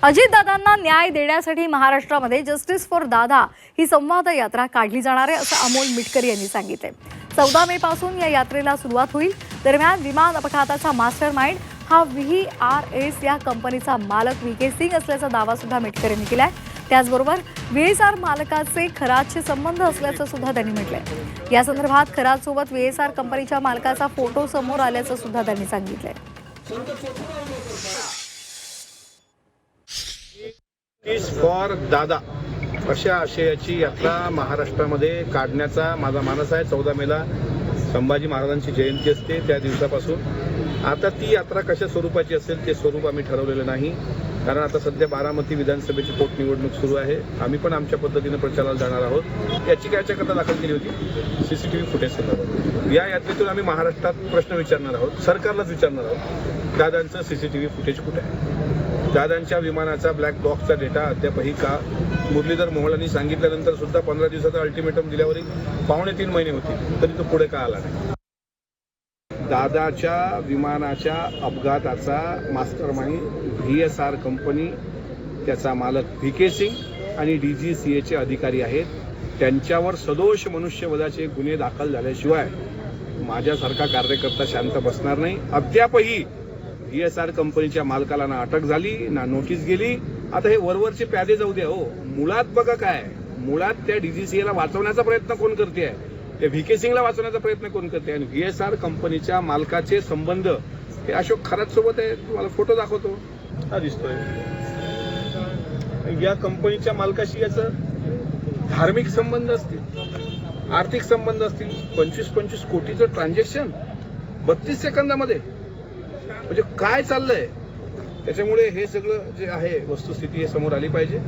अजितदादांना न्याय देण्यासाठी महाराष्ट्रामध्ये जस्टिस फॉर दादा ही संवाद यात्रा काढली जाणार आहे असं अमोल मिटकर यांनी सांगितले। 14 मे पासून या यात्रेला सुरुवात होईल। दरम्यान विमान अपघाताचा मास्टरमाइंड हा VRS या कंपनीचा मालक VK सिंग असल्याचा दावा सुद्धा मिटकर यांनी केलाय। त्याचबरोबर VSR मालकाचे खरातचे संबंध असल्याचं सुद्धा त्यांनी म्हटलंय। या संदर्भात खरातसोबत VSR कंपनीच्या मालकाचा फोटो समोर आल्याचं सुद्धा त्यांनी सांगितलंय। जस्टिस फॉर दादा अशा आशयाची यात्रा महाराष्ट्रामध्ये काढण्याचा माझा मानस आहे। 14 मेला संभाजी महाराजांची जयंती असते, त्या दिवसापासून आता ती यात्रा कशा स्वरूपाची असेल ते स्वरूप आम्ही ठरवलेलं नाही, कारण आता सध्या बारामती विधानसभेची पोटनिवडणूक सुरू आहे। आम्ही पण आमच्या पद्धतीने प्रचाराला जाणार आहोत। याची याच्याकरता दाखल केली होती CCTV फुटेज संदर्भात। या यात्रेतून आम्ही महाराष्ट्रात प्रश्न विचारणार आहोत, सरकारलाच विचारणार आहोत, दादांचं CCTV फुटेज कुठे आहे, दादांच्या विमानाचा ब्लॅक बॉक्सचा डेटा अद्यापही का। मुरलीधर मोहोळांनी सांगितल्यानंतर सुद्धा 15 दिवसाचा अल्टिमेटम दिल्यावरही 2.5 महिने होते, तरी तो पुढे का आला नाही। दादाच्या विमानाच्या अपघाताचा मास्टरमाइंड VSR कंपनी, त्याचा मालक VK सिंग आणि DGCA अधिकारी आहेत। त्यांच्यावर सदोष मनुष्यवधाचे गुन्हे दाखल झाल्याशिवाय माझ्यासारखा कार्यकर्ता शांत बसणार नाही। अद्यापही VSR कंपनीच्या मालकाला ना अटक झाली ना नोटीस गेली। आता हे वरवरचे प्यादे जाऊ द्या हो, मुळात बघा काय, मुळात त्या DGCAला वाचवण्याचा प्रयत्न कोण करते आहे, त्या VK सिंगला वाचवण्याचा प्रयत्न कोण करते। आणि VSR कंपनीच्या मालकाचे संबंध हे अशोक खरात सोबत आहे। तुम्हाला फोटो दाखवतो, हा दिसतोय। या कंपनीच्या मालकाशी याचं धार्मिक संबंध असतील, आर्थिक संबंध असतील। 25 कोटीचं ट्रान्झॅक्शन 32 सेकंदामध्ये, म्हणजे काय चाललंय। त्याच्यामुळे हे सगळं जे आहे वस्तुस्थिती हे समोर आली पाहिजे।